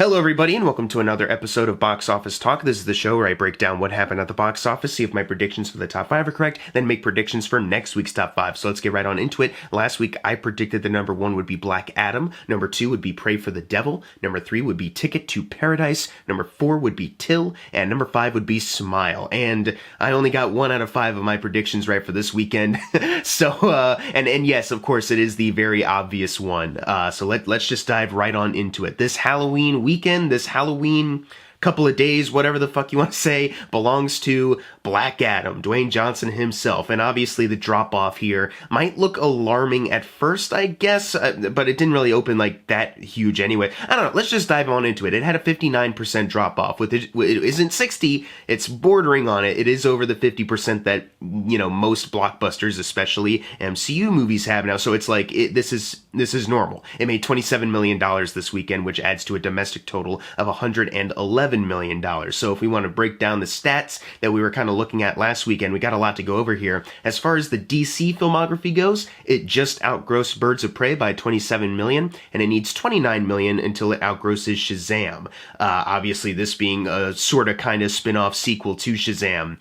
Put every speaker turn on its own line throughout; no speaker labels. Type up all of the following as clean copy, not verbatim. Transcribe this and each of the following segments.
Hello everybody and welcome to another episode of Box Office Talk. This is the show where I break down what happened at the box office, see if my predictions for the top 5 are correct, then make predictions for next week's top 5. So let's get right on into it. Last week I predicted the number 1 would be Black Adam, number 2 would be Pray for the Devil, number 3 would be Ticket to Paradise, number 4 would be Till, and number 5 would be Smile. And I only got 1 out of 5 of my predictions right for this weekend. And yes, of course, it is the very obvious one. So let's just dive right on into it. This Halloween weekend, this Halloween couple of days, whatever the fuck you want to say, belongs to Black Adam, Dwayne Johnson himself. And obviously the drop-off here might look alarming at first, I guess, but it didn't really open like that huge anyway. I don't know, let's just dive on into it. It had a 59% drop-off. It isn't 60, it's bordering on it. It is over the 50% that, you know, most blockbusters, especially MCU movies, have now. So it's like, this is normal. It made $27 million this weekend, which adds to a domestic total of $111 million. So if we want to break down the stats that we were kind of looking at last weekend, we got a lot to go over here. As far as the DC filmography goes, it just outgrossed Birds of Prey by $27 million, and it needs $29 million until it outgrosses Shazam. Obviously, this being a sort of kind of spin-off sequel to Shazam,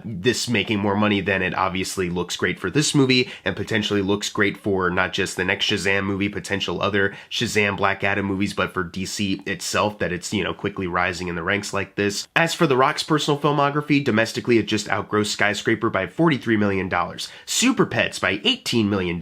this making more money than it obviously looks great for this movie, and potentially looks great for not just the next Shazam movie, potential other Shazam Black Adam movies, but for DC itself, that it's, you know, quickly rising in the ranks like this. As for The Rock's personal filmography, domestically it just outgrossed Skyscraper by $43 million, Super Pets by $18 million,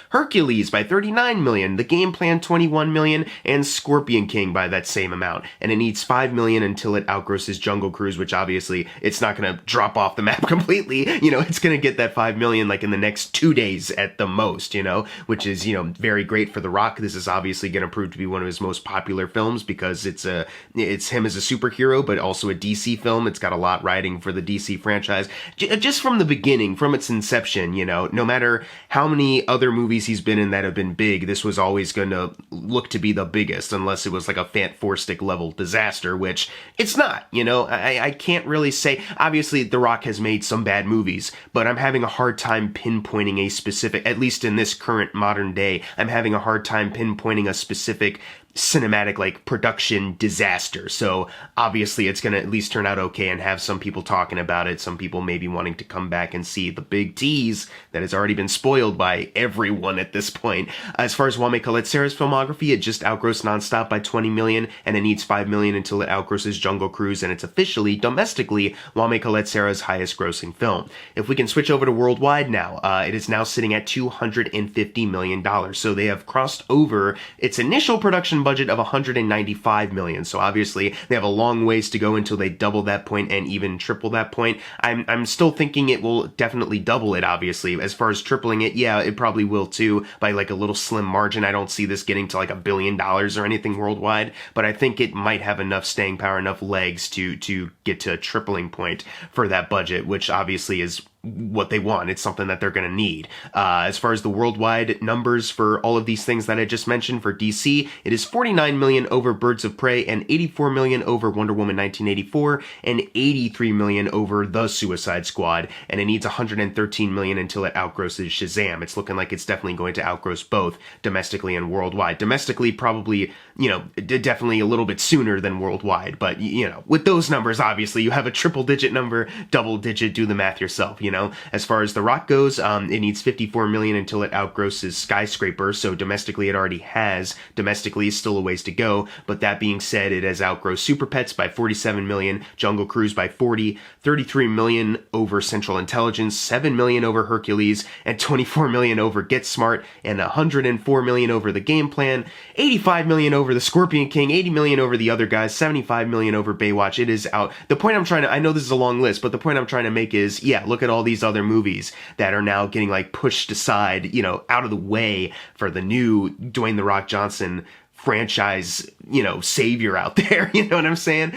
Hercules by $39 million, The Game Plan $21 million, and Scorpion King by that same amount. And it needs $5 million until it outgrosses Jungle Cruise, which obviously it's not going to drop off the map completely. You know, it's going to get that $5 million like in the next 2 days at the most, you know, which is, you know, very great for The Rock. This is obviously going to prove to be one of his most popular films because it's him as a superhero, but also a DC film. It's got a lot riding for the DC franchise. Just from the beginning, from its inception, you know, no matter how many other movies he's been in that have been big, this was always going to look to be the biggest, unless it was like a Fant Four Stick level disaster, which it's not, you know. I can't really say. Obviously, The Rock has made some bad movies, but I'm having a hard time pinpointing a specific, at least in this current modern day, I'm having a hard time pinpointing a specific cinematic like production disaster. So obviously it's going to at least turn out okay and have some people talking about it, some people maybe wanting to come back and see the big tease that has already been spoiled by everyone at this point. As far as Wame Colette-Serra's filmography, it just outgrossed Nonstop by $20 million, and it needs $5 million until it outgrosses Jungle Cruise, and it's officially, domestically, Wame Colette-Serra's highest grossing film. If we can switch over to worldwide now, it is now sitting at $250 million. So they have crossed over its initial production budget of $195 million. So obviously they have a long ways to go until they double that point and even triple that point. I'm still thinking it will definitely double it, obviously. As far as tripling it, yeah, it probably will too, by like a little slim margin. I don't see this getting to like $1 billion or anything worldwide, but I think it might have enough staying power, enough legs to get to a tripling point for that budget, which obviously is what they want. It's something that they're going to need. As far as the worldwide numbers for all of these things that I just mentioned for DC, it is $49 million over Birds of Prey and $84 million over Wonder Woman 1984 and $83 million over The Suicide Squad, and it needs $113 million until it outgrosses Shazam. It's looking like it's definitely going to outgross both domestically and worldwide. Domestically, probably, you know, definitely a little bit sooner than worldwide, but, you know, with those numbers, obviously, you have a triple-digit number, double-digit, do the math yourself, you know? As far as The Rock goes, it needs $54 million until it outgrosses Skyscraper, so domestically it already has. Domestically is still a ways to go, but that being said, it has outgrossed Super Pets by $47 million, Jungle Cruise by $40, $33 million over Central Intelligence, $7 million over Hercules, and $24 million over Get Smart, and $104 million over The Game Plan, $85 million over The Scorpion King, $80 million over The Other Guys, $75 million over Baywatch. It is out. The point I'm trying to, I know this is a long list, but the point I'm trying to make is, yeah, look at all these other movies that are now getting like pushed aside, you know, out of the way for the new Dwayne "The Rock" Johnson franchise, you know, savior out there, you know what I'm saying?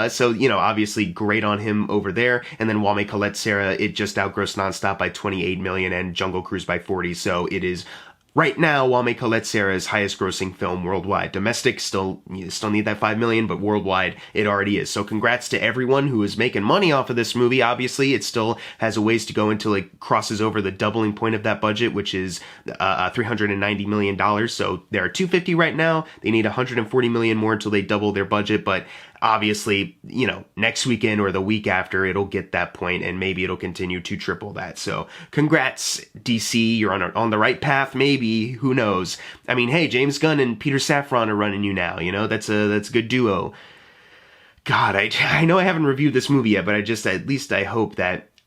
So, you know, obviously great on him over there. And then Wame Colette-Serra, it just outgrossed Nonstop by $28 million and Jungle Cruise by $40. So it is Right now, Wame Colette Serra's highest grossing film worldwide. Domestic still need that 5 million, but worldwide it already is. So congrats to everyone who is making money off of this movie. Obviously, it still has a ways to go until it crosses over the doubling point of that budget, which is $390 million. So they're at 250 right now. They need 140 million more until they double their budget, but obviously, next weekend or the week after, it'll get that point, and maybe it'll continue to triple that. So, congrats, DC. You're on the right path, maybe. Who knows? I mean, hey, James Gunn and Peter Safran are running you now. That's a good duo. God, I know I haven't reviewed this movie yet, but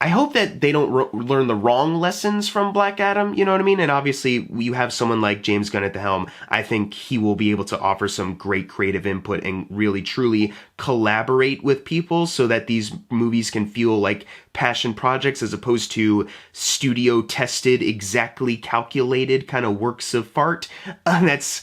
I hope that they don't learn the wrong lessons from Black Adam, you know what I mean? And obviously, you have someone like James Gunn at the helm. I think he will be able to offer some great creative input and really, truly collaborate with people so that these movies can feel like passion projects as opposed to studio-tested, exactly calculated kind of works of fart. That's...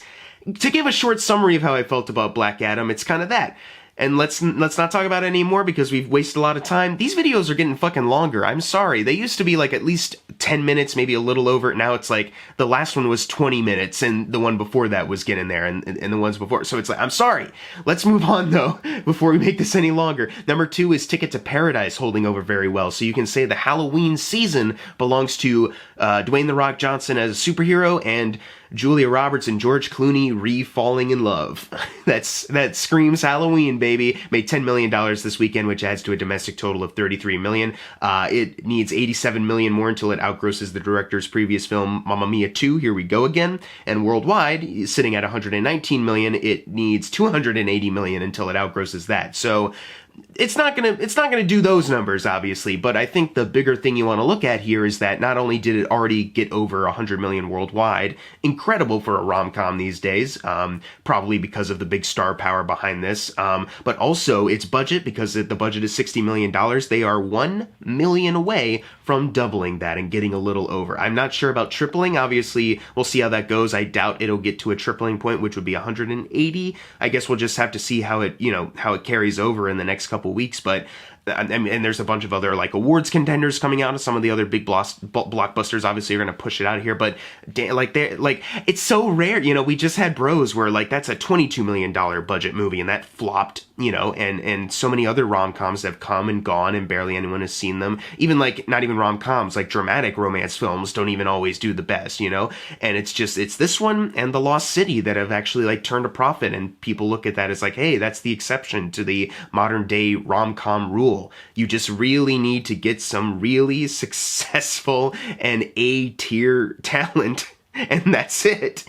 To give a short summary of how I felt about Black Adam, it's kind of that. And let's not talk about it anymore because we've wasted a lot of time. These videos are getting fucking longer. I'm sorry. They used to be like at least 10 minutes, maybe a little over. Now it's like the last one was 20 minutes and the one before that was getting there and the ones before. So it's like, I'm sorry. Let's move on though before we make this any longer. Number 2 is Ticket to Paradise holding over very well. So you can say the Halloween season belongs to Dwayne "The Rock" Johnson as a superhero and Julia Roberts and George Clooney re-falling in love. That screams Halloween, baby. Made $10 million this weekend, which adds to a domestic total of $33 million. It needs $87 million more until it outgrosses the director's previous film, Mamma Mia 2, Here We Go Again. And worldwide, sitting at $119 million, it needs $280 million until it outgrosses that. So it's not gonna do those numbers, obviously, but I think the bigger thing you want to look at here is that not only did it already get over 100 million worldwide, incredible for a rom-com these days, probably because of the big star power behind this, but also its budget, because the budget is $60 million, they are 1 million away from doubling that and getting a little over. I'm not sure about tripling, obviously, we'll see how that goes. I doubt it'll get to a tripling point, which would be 180. I guess we'll just have to see how it carries over in the next couple weeks, but and there's a bunch of other like awards contenders coming out, and some of the other big blockbusters obviously are going to push it out here, but it's so rare, we just had Bros where like that's a $22 million budget movie and that flopped, and so many other rom-coms have come and gone and barely anyone has seen them. Even like not even rom-coms, like dramatic romance films don't even always do the best, and it's this one and The Lost City that have actually like turned a profit, and people look at that as like, hey, that's the exception to the modern day rom-com rule. You just really need to get some really successful and A-tier talent, and that's it.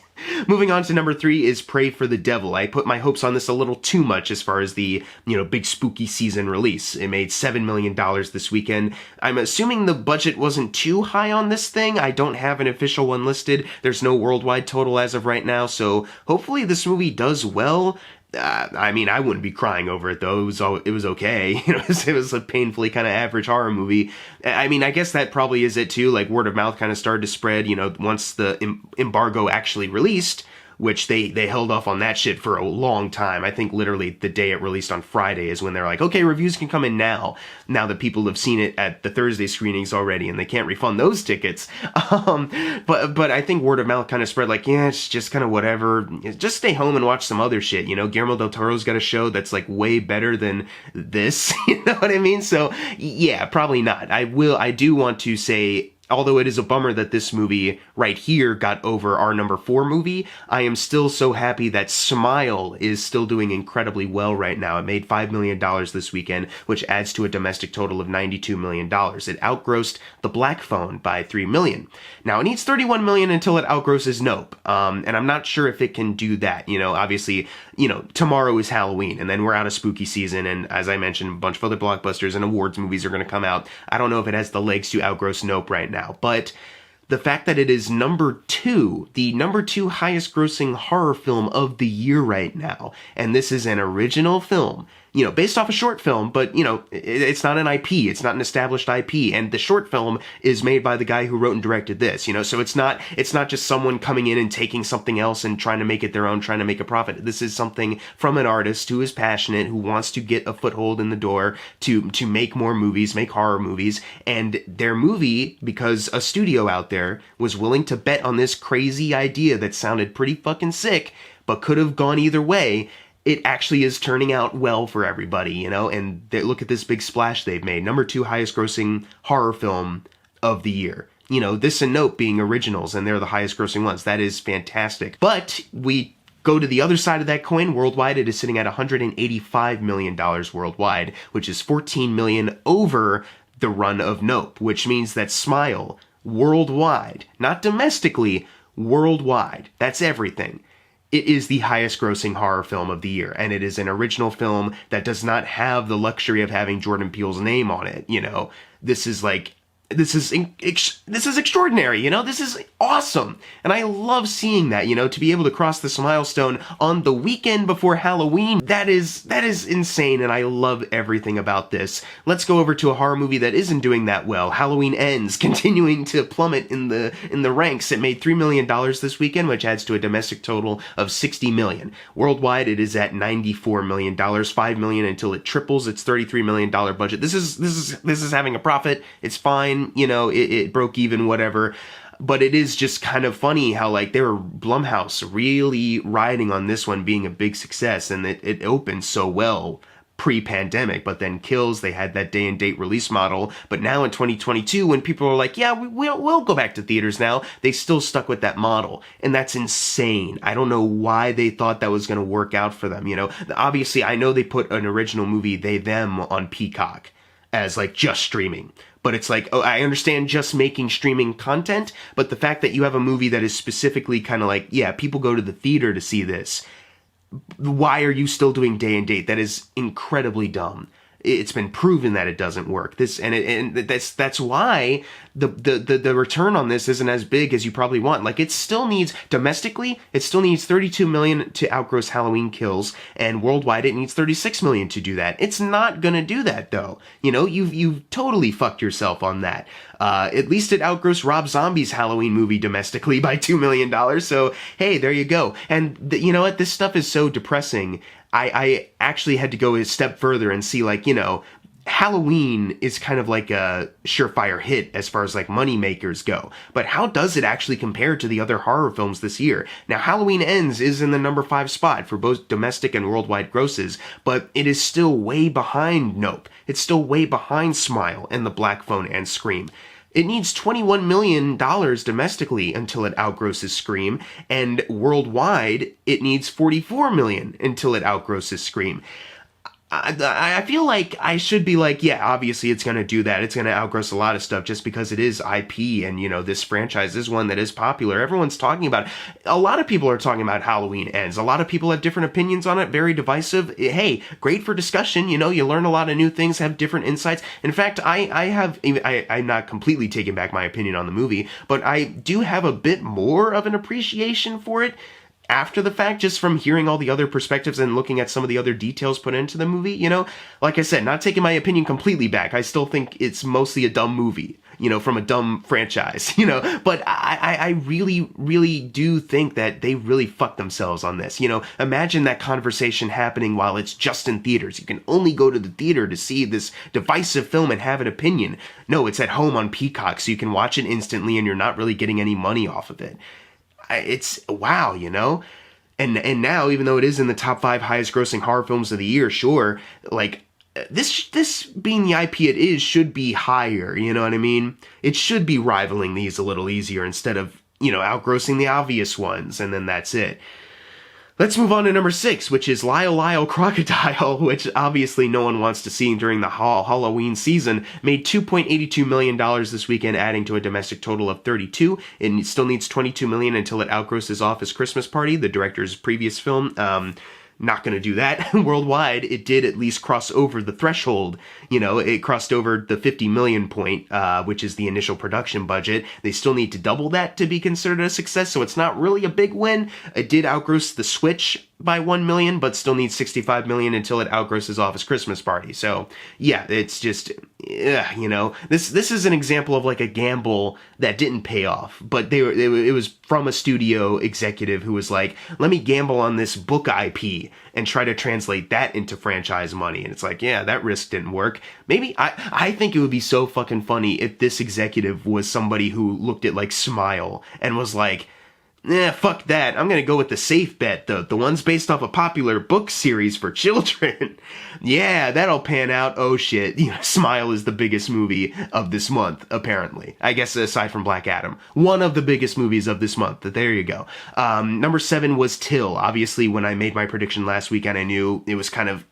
Moving on to number 3 is Pray for the Devil. I put my hopes on this a little too much as far as the, big spooky season release. It made $7 million this weekend. I'm assuming the budget wasn't too high on this thing. I don't have an official one listed. There's no worldwide total as of right now, so hopefully this movie does well. I wouldn't be crying over it though. It was okay. It was a painfully kind of average horror movie. I guess that probably is it too. Like word of mouth kind of started to spread, once the embargo actually released, which they held off on that shit for a long time. I think literally the day it released on Friday is when they're like, okay, reviews can come in now that people have seen it at the Thursday screenings already and they can't refund those tickets. But I think word of mouth kind of spread like, yeah, it's just kind of whatever. Just stay home and watch some other shit. Guillermo del Toro's got a show that's like way better than this. You know what I mean? So yeah, probably not. I do want to say, although it is a bummer that this movie right here got over our number 4 movie, I am still so happy that Smile is still doing incredibly well right now. It made $5 million this weekend, which adds to a domestic total of $92 million. It outgrossed The Black Phone by $3 million. Now, it needs $31 million until it outgrosses Nope, and I'm not sure if it can do that. Obviously, tomorrow is Halloween, and then we're out of spooky season, and as I mentioned, a bunch of other blockbusters and awards movies are going to come out. I don't know if it has the legs to outgross Nope right now, but the fact that it is number 2, the number 2 highest grossing horror film of the year right now, and this is an original film, based off a short film, but, it's not an IP, it's not an established IP, and the short film is made by the guy who wrote and directed this, so it's not just someone coming in and taking something else and trying to make it their own, trying to make a profit. This is something from an artist who is passionate, who wants to get a foothold in the door to make more movies, make horror movies, and their movie, because a studio out there was willing to bet on this crazy idea that sounded pretty fucking sick, but could have gone either way, it actually is turning out well for everybody, you know? And look at this big splash they've made. Number 2 highest grossing horror film of the year. You know, this and Nope being originals, and they're the highest grossing ones. That is fantastic. But we go to the other side of that coin. Worldwide, it is sitting at $185 million worldwide, which is $14 million over the run of Nope, which means that Smile, worldwide, not domestically, worldwide, that's everything. It is the highest grossing horror film of the year, and it is an original film that does not have the luxury of having Jordan Peele's name on it, you know? This is extraordinary, you know? This is awesome. And I love seeing that, you know, to be able to cross this milestone on the weekend before Halloween. That is insane, and I love everything about this. Let's go over to a horror movie that isn't doing that well. Halloween Ends, continuing to plummet in the ranks. It made $3 million this weekend, which adds to a domestic total of $60 million. Worldwide, it is at $94 million, $5 million until it triples its $33 million budget. This is having a profit. It's fine. You know, it broke even, whatever. But it is just kind of funny how, like, they were Blumhouse really riding on this one being a big success, and it opened so well pre-pandemic, but then Kills, they had that day and date release model. But now in 2022, when people are like, yeah, we'll go back to theaters now, they still stuck with that model. And that's insane. I don't know why they thought that was going to work out for them, you know? Obviously, I know they put an original movie, They, Them, on Peacock as, like, just streaming. But it's like, oh, I understand just making streaming content, but the fact that you have a movie that is specifically kind of like, yeah, people go to the theater to see this. Why are you still doing day and date? That is incredibly dumb. It's been proven that it doesn't work. That's why the return on this isn't as big as you probably want. Like, it still needs, domestically, it still needs $32 million to outgross Halloween Kills, and worldwide it needs $36 million to do that. It's not gonna do that, though. You know, you've totally fucked yourself on that. At least it outgrossed Rob Zombie's Halloween movie domestically by $2 million, so hey, there you go. And you know what? This stuff is so depressing. I actually had to go a step further and see, like, you know, Halloween is kind of like a surefire hit as far as, like, money makers go. But how does it actually compare to the other horror films this year? Now, Halloween Ends is in the number 5 spot for both domestic and worldwide grosses, but it is still way behind Nope. It's still way behind Smile and The Black Phone and Scream. It needs $21 million domestically until it outgrosses Scream, and worldwide, it needs $44 million until it outgrosses Scream. I feel like I should be like, yeah, obviously it's going to do that. It's going to outgross a lot of stuff just because it is IP, and, you know, this franchise is one that is popular. Everyone's talking about it. A lot of people are talking about Halloween Ends. A lot of people have different opinions on it, very divisive. Hey, great for discussion. You know, you learn a lot of new things, have different insights. In fact, I'm not completely taking back my opinion on the movie, but I do have a bit more of an appreciation for it after the fact, just from hearing all the other perspectives and looking at some of the other details put into the movie, you know? Like I said, not taking my opinion completely back. I still think it's mostly a dumb movie, you know, from a dumb franchise, you know? But I really, really do think that they really fucked themselves on this. You know, imagine that conversation happening while it's just in theaters. You can only go to the theater to see this divisive film and have an opinion. No, it's at home on Peacock, so you can watch it instantly and you're not really getting any money off of it. It's wow, you know? And now, even though it is in the top 5 highest grossing horror films of the year, sure, like, this being the IP it is should be higher, you know what I mean? It should be rivaling these a little easier instead of, you know, outgrossing the obvious ones, and then that's it. Let's move on to number 6, which is Lyle Lyle Crocodile, which obviously no one wants to see during the Halloween season. Made $2.82 million this weekend, adding to a domestic total of 32. It still needs $22 million until it outgrosses Office Christmas Party, the director's previous film. Not going to do that. Worldwide, it did at least cross over the threshold. You know, it crossed over the 50 million point, which is the initial production budget. They still need to double that to be considered a success, so it's not really a big win. It did outgross The Switch, by 1 million, but still needs 65 million until it outgrosses Office Christmas Party. So yeah, it's just, you know, this is an example of like a gamble that didn't pay off, but it was from a studio executive who was like, let me gamble on this book IP and try to translate that into franchise money. And it's like, yeah, that risk didn't work. Maybe I think it would be so fucking funny if this executive was somebody who looked at like Smile and was like, fuck that. I'm gonna go with the safe bet, the ones based off a popular book series for children. Yeah, that'll pan out. Oh shit, you know, Smile is the biggest movie of this month, apparently. I guess aside from Black Adam. One of the biggest movies of this month. There you go. Number 7 was Till. Obviously, when I made my prediction last weekend, I knew it was kind of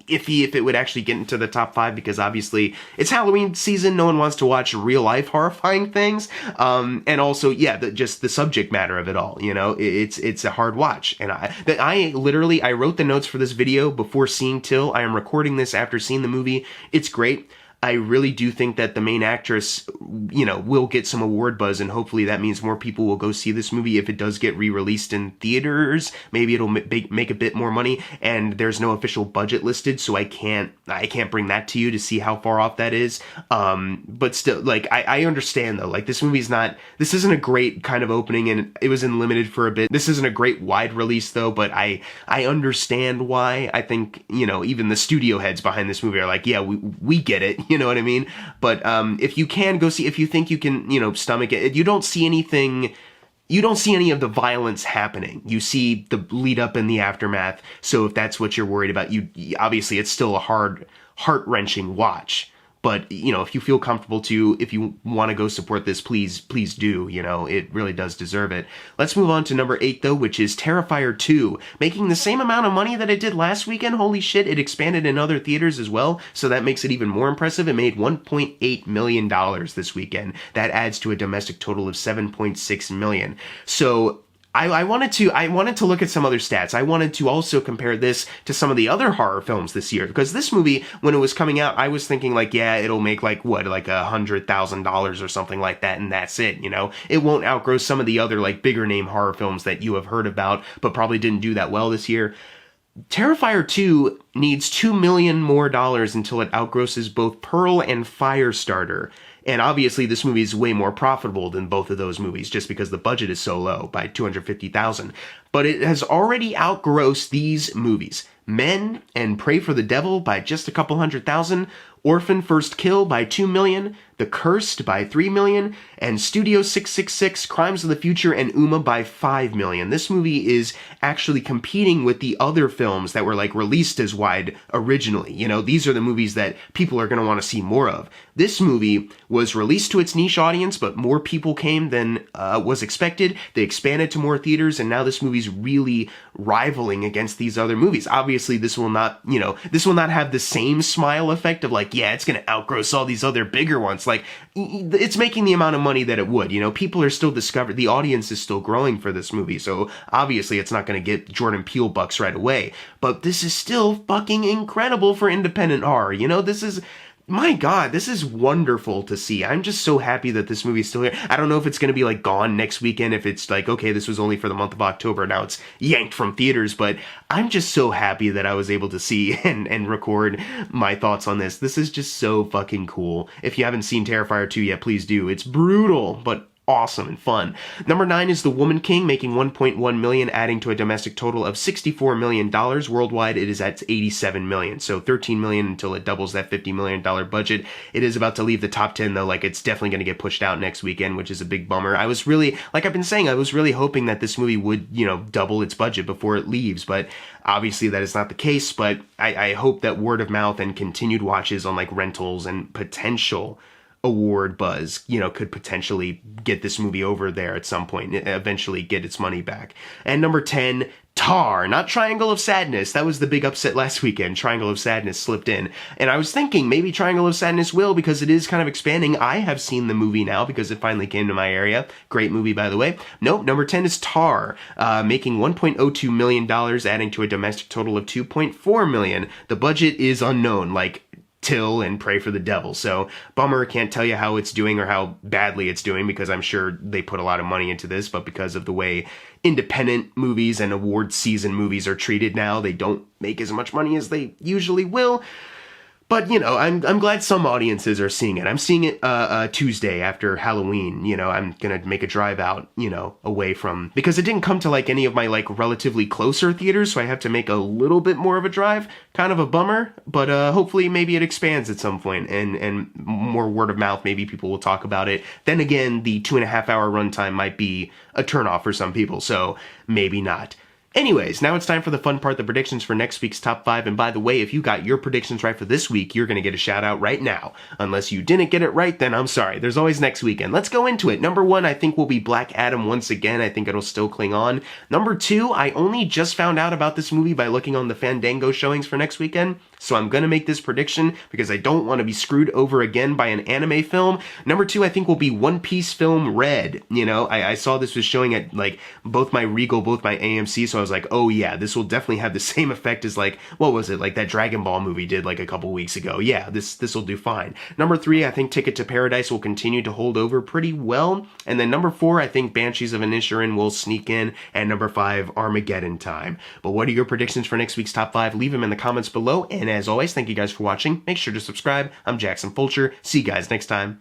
iffy if it would actually get into the top 5, because obviously it's Halloween season. No one wants to watch real life horrifying things. And also, yeah, just the subject matter of it all, you know, it's a hard watch. And I wrote the notes for this video before seeing Till. I am recording this after seeing the movie. It's great. I really do think that the main actress, you know, will get some award buzz, and hopefully that means more people will go see this movie if it does get re-released in theaters. Maybe it'll make a bit more money, and there's no official budget listed, so I can't bring that to you to see how far off that is. But still, like, I understand though, like, this isn't a great kind of opening, and it was in limited for a bit. This isn't a great wide release though, but I understand why. I think, you know, even the studio heads behind this movie are like, yeah, we get it. You know what I mean? But if you can go see, if you think you can, you know, stomach it, you don't see anything, you don't see any of the violence happening. You see the lead up and the aftermath. So if that's what you're worried about, obviously it's still a hard, heart-wrenching watch. But, you know, if you feel comfortable to, if you want to go support this, please do. You know, it really does deserve it. Let's move on to number 8, though, which is Terrifier 2. Making the same amount of money that it did last weekend. Holy shit, it expanded in other theaters as well. So that makes it even more impressive. It made $1.8 million this weekend. That adds to a domestic total of $7.6 million. So I wanted to look at some other stats. I wanted to also compare this to some of the other horror films this year, because this movie, when it was coming out, I was thinking like, yeah, it'll make like $100,000 or something like that, and that's it, you know? It won't outgrow some of the other like bigger name horror films that you have heard about, but probably didn't do that well this year. Terrifier 2 needs $2 million more until it outgrosses both Pearl and Firestarter. And obviously this movie is way more profitable than both of those movies just because the budget is so low by $250,000. But it has already outgrossed these movies. Men and Pray for the Devil by just a couple $100,000, Orphan First Kill by $2 million, The Cursed by $3 million, and Studio 666, Crimes of the Future, and Uma by $5 million. This movie is actually competing with the other films that were like released as wide originally. You know, these are the movies that people are going to want to see more of. This movie was released to its niche audience, but more people came than was expected. They expanded to more theaters, and now this movie's really rivaling against these other movies. Obviously, this will not have the same Smile effect of like, yeah, it's going to outgross all these other bigger ones. Like, it's making the amount of money that it would. You know, people are still discovering, the audience is still growing for this movie, so obviously it's not going to get Jordan Peele bucks right away. But this is still fucking incredible for independent horror. You know, this is... My God, this is wonderful to see. I'm just so happy that this movie's still here. I don't know if it's going to be like gone next weekend, if it's like, okay, this was only for the month of October, now it's yanked from theaters, but I'm just so happy that I was able to see and record my thoughts on this. This is just so fucking cool. If you haven't seen Terrifier 2 yet, please do. It's brutal, but awesome and fun. Number 9 is The Woman King, making $1.1 million, adding to a domestic total of $64 million. Worldwide, it is at $87 million, so $13 million until it doubles that $50 million budget. It is about to leave the top 10, though. Like, it's definitely going to get pushed out next weekend, which is a big bummer. I was really, like I've been saying, I was really hoping that this movie would, you know, double its budget before it leaves, but obviously that is not the case. But I hope that word of mouth and continued watches on, like, rentals and potential award buzz, you know, could potentially get this movie over there at some point, eventually get its money back. And number 10, Tar, not Triangle of Sadness. That was the big upset last weekend. Triangle of Sadness slipped in. And I was thinking maybe Triangle of Sadness will, because it is kind of expanding. I have seen the movie now because it finally came to my area. Great movie, by the way. Nope, number 10 is Tar, making $1.02 million, adding to a domestic total of $2.4 million. The budget is unknown. Like, Till and pray for the devil. So bummer, can't tell you how it's doing or how badly it's doing because I'm sure they put a lot of money into this, but because of the way independent movies and award season movies are treated now, they don't make as much money as they usually will. But, you know, I'm glad some audiences are seeing it. I'm seeing it Tuesday after Halloween. You know, I'm going to make a drive out, you know, away from... Because it didn't come to, like, any of my, like, relatively closer theaters, so I have to make a little bit more of a drive. Kind of a bummer, but hopefully maybe it expands at some point and more word of mouth. Maybe people will talk about it. Then again, the 2.5-hour runtime might be a turnoff for some people, so maybe not. Anyways, now it's time for the fun part, the predictions for next week's top 5. And by the way, if you got your predictions right for this week, you're going to get a shout out right now. Unless you didn't get it right, then I'm sorry. There's always next weekend. Let's go into it. Number 1, I think will be Black Adam once again. I think it'll still cling on. Number 2, I only just found out about this movie by looking on the Fandango showings for next weekend. So I'm going to make this prediction because I don't want to be screwed over again by an anime film. Number 2, I think will be One Piece film Red. You know, I saw this was showing at like both my Regal, both my AMC. So I was like, oh yeah, this will definitely have the same effect as like, what was it? Like that Dragon Ball movie did like a couple weeks ago. Yeah, this will do fine. Number 3, I think Ticket to Paradise will continue to hold over pretty well. And then number 4, I think Banshees of Inisherin will sneak in. And number 5, Armageddon Time. But what are your predictions for next week's top 5? Leave them in the comments below. And as always, thank you guys for watching. Make sure to subscribe. I'm Jackson Fulcher. See you guys next time.